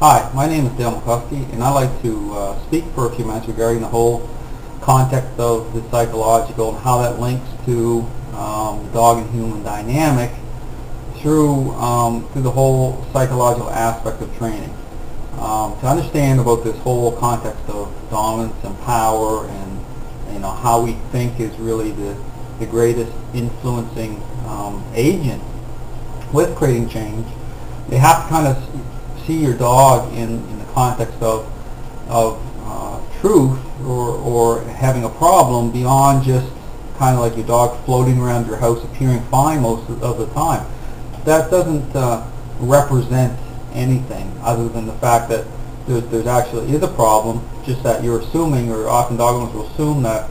Hi, my name is Dale McCluskey, and I'd like to speak for a few minutes regarding the whole context of the psychological and how that links to the dog and human dynamic through the whole psychological aspect of training. To understand about this whole context of dominance and power and how we think is really the greatest influencing agent with creating change, you have to kind of see your dog in the context of truth or having a problem beyond just kind of like your dog floating around your house appearing fine most of the time. That doesn't represent anything other than the fact that there's actually is a problem, just that you're assuming, or often dog owners will assume that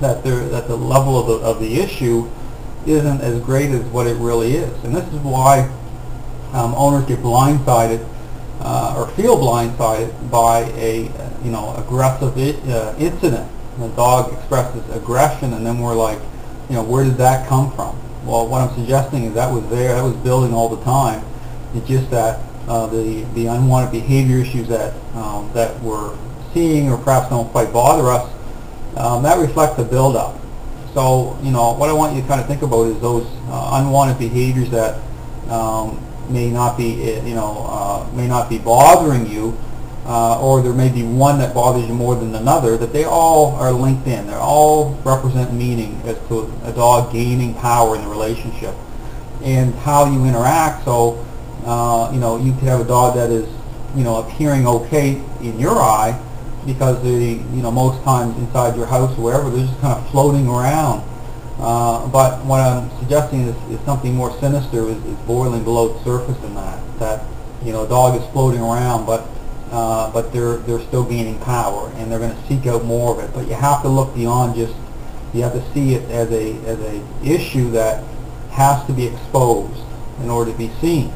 the level of the issue isn't as great as what it really is. And this is why owners get blindsided or feel blindsided by a aggressive incident. The dog expresses aggression, and then we're like, where did that come from? Well, what I'm suggesting is that was there, that was building all the time. It's just that the unwanted behavior issues that we're seeing, or perhaps don't quite bother us, that reflects a buildup. So, what I want you to kind of think about is those unwanted behaviors that may not be bothering you, or there may be one that bothers you more than another, that they all are linked in. They all represent meaning as to a dog gaining power in the relationship and how you interact. So, you could have a dog that is, appearing okay in your eye because most times inside your house or wherever, they're just kind of floating around. But what I'm suggesting is something more sinister is boiling below the surface in that a dog is floating around, but they're still gaining power, and they're going to seek out more of it. But you have to look beyond just, you have to see it as a issue that has to be exposed in order to be seen,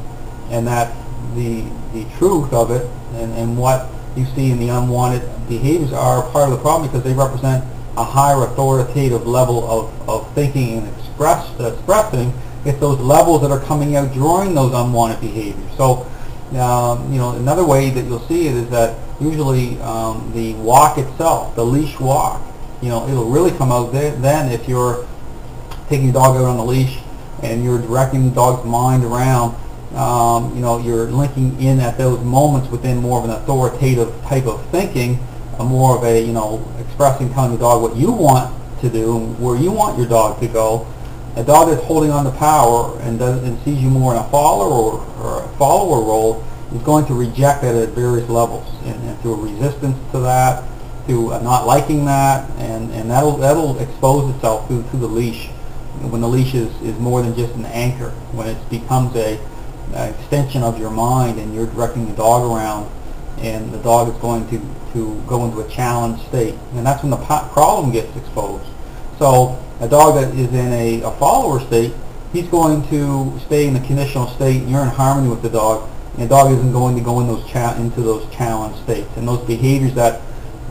and that the truth of it and what you see in the unwanted behaviors are part of the problem, because they represent a higher authoritative level of thinking and expressing. It's those levels that are coming out during those unwanted behaviors. So, another way that you'll see it is that usually the walk itself, the leash walk, it'll really come out then if you're taking your dog out on the leash and you're directing the dog's mind around. You're linking in at those moments within more of an authoritative type of thinking, more of a, expressing, telling the dog what you want to do, where you want your dog to go. A dog that's holding on to power and sees you more in a follower or a follower role is going to reject that at various levels, and through a resistance to that, through not liking that, and that'll expose itself through the leash. When the leash is more than just an anchor, when it becomes an extension of your mind, and you're directing the dog around, and the dog is going to go into a challenged state, and that's when the problem gets exposed. So a dog that is in a follower state, he's going to stay in the conditional state, and you're in harmony with the dog, and the dog isn't going to go in into those challenged states, and those behaviors that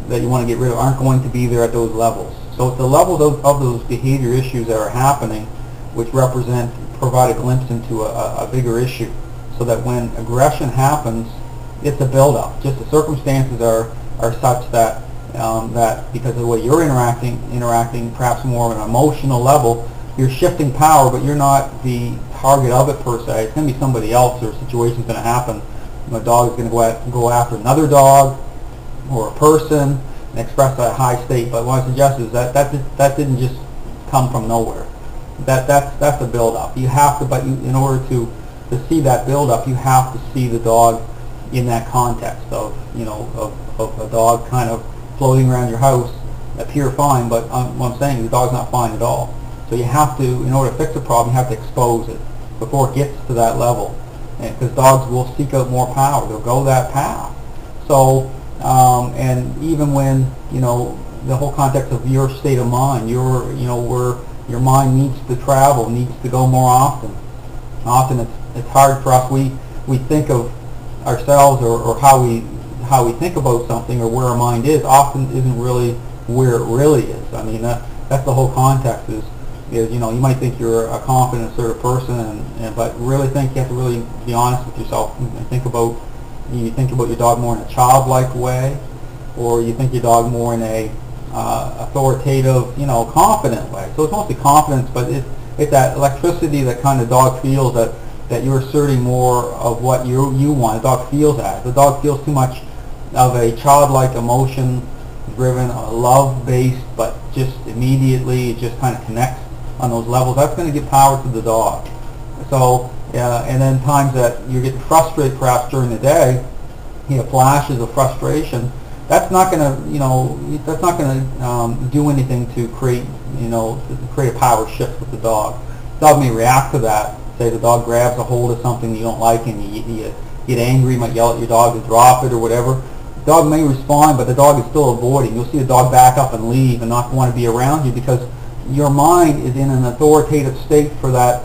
you want to get rid of aren't going to be there at those levels. So it's the levels of those behavior issues that are happening which provide a glimpse into a bigger issue, so that when aggression happens, it's a buildup. Just the circumstances are such that because of the way you're interacting perhaps more on an emotional level, you're shifting power, but you're not the target of it per se. It's going to be somebody else, or a situation's going to happen. A dog is going to go after another dog or a person and express a high state. But what I suggest is that didn't just come from nowhere. That's a buildup. You have to, in order to see that buildup, you have to see the dog in that context of a dog kind of floating around your house, appear fine, but what I'm saying is the dog's not fine at all. So you have to, in order to fix the problem, you have to expose it before it gets to that level, because dogs will seek out more power. They'll go that path. So, and even when the whole context of your state of mind, where your mind needs to travel, needs to go more often. Often it's hard for us. We think of ourselves or how we think about something, or where our mind is, often isn't really where it really is. I mean, that's the whole context is you might think you're a confident, assertive person, but really think you have to really be honest with yourself and think about You think about your dog more in a childlike way, or you think your dog more in a authoritative, confident way. So it's mostly confidence, but it's that electricity that kind of dog feels that you're asserting more of what you want. The dog feels that. If the dog feels too much of a childlike, emotion-driven, love-based, but just immediately it just kind of connects on those levels, that's going to give power to the dog. So, and then times that you're getting frustrated perhaps during the day, you have flashes of frustration, that's not going to, that's not going to do anything to create, to create a power shift with the dog. The dog may react to that. Say the dog grabs a hold of something you don't like and you get angry, you might yell at your dog to drop it or whatever. The dog may respond, but the dog is still avoiding. You'll see the dog back up and leave and not want to be around you because your mind is in an authoritative state for that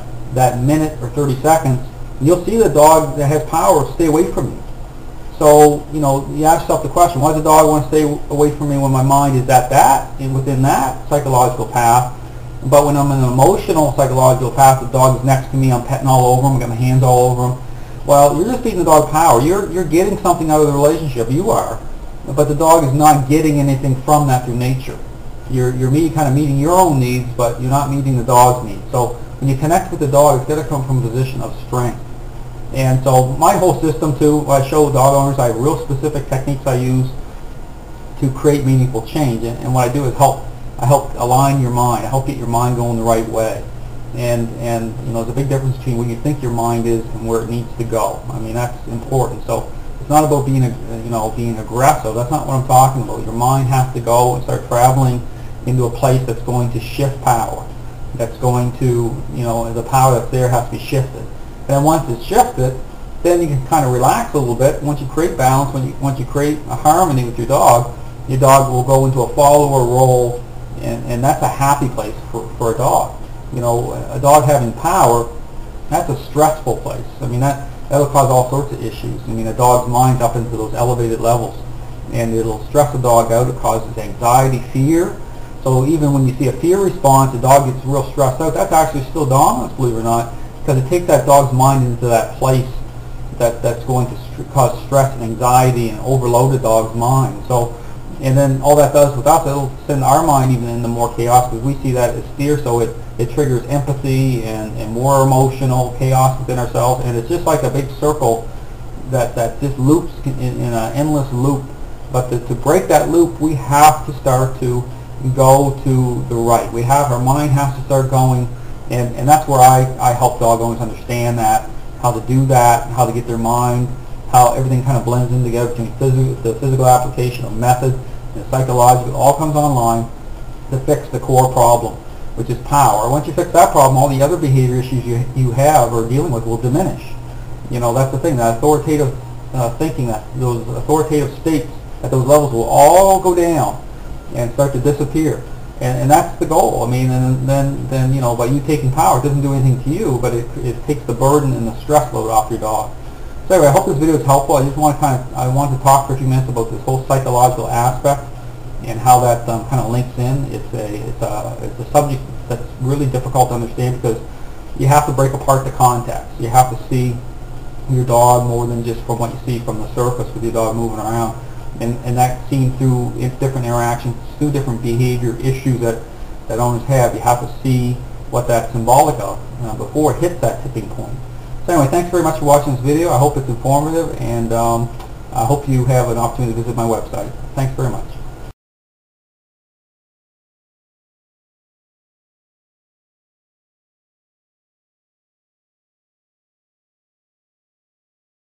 minute or 30 seconds. And you'll see the dog that has power stay away from you. So, you ask yourself the question, why does the dog want to stay away from me when my mind is at that, and within that psychological path? But when I'm in an emotional psychological path, the dog is next to me, I'm petting all over him, I've got my hands all over him. Well, you're just feeding the dog power. You're getting something out of the relationship, you are. But the dog is not getting anything from that through nature. You're kind of meeting your own needs, but you're not meeting the dog's needs. So when you connect with the dog, it's got to come from a position of strength. And so my whole system too, I show dog owners, I have real specific techniques I use to create meaningful change. And what I do is I help align your mind. I help get your mind going the right way. And there's a big difference between where you think your mind is and where it needs to go. I mean, that's important. So it's not about being being aggressive. That's not what I'm talking about. Your mind has to go and start traveling into a place that's going to shift power. That's going to, the power that's there has to be shifted. And then once it's shifted, then you can kind of relax a little bit. Once you create balance, once you create a harmony with your dog will go into a follower role, and that's a happy place for a dog. A dog having power, that's a stressful place. I mean, that'll cause all sorts of issues. I mean, a dog's mind's up into those elevated levels, and it'll stress the dog out. It causes anxiety, fear. So even when you see a fear response, the dog gets real stressed out. That's actually still dominance, believe it or not, because it takes that dog's mind into that place that's going to cause stress and anxiety and overload the dog's mind. So, and then all that does with us, it'll send our mind even into more chaos because we see that as fear. So it triggers empathy and more emotional chaos within ourselves, and it's just like a big circle that just loops in an endless loop. But to break that loop, we have to start to go to the right. Our mind has to start going, and that's where I help dog owners understand that, how to do that, how to get their mind, how everything kind of blends in together between the physical application of method and psychological. It all comes online to fix the core problem, which is power. Once you fix that problem, all the other behavior issues you have or dealing with will diminish. That's the thing, that authoritative thinking, that those authoritative states at those levels will all go down and start to disappear. And that's the goal. I mean, and then by you taking power, it doesn't do anything to you, but it takes the burden and the stress load off your dog. So anyway, I hope this video is helpful. I just want to talk for a few minutes about this whole psychological aspect and how that kind of links in. It's a subject that's really difficult to understand because you have to break apart the context. You have to see your dog more than just from what you see from the surface with your dog moving around. And that's seen through different interactions, through different behavior issues that owners have. You have to see what that's symbolic of before it hits that tipping point. So anyway, thanks very much for watching this video. I hope it's informative, and I hope you have an opportunity to visit my website. Thanks very much.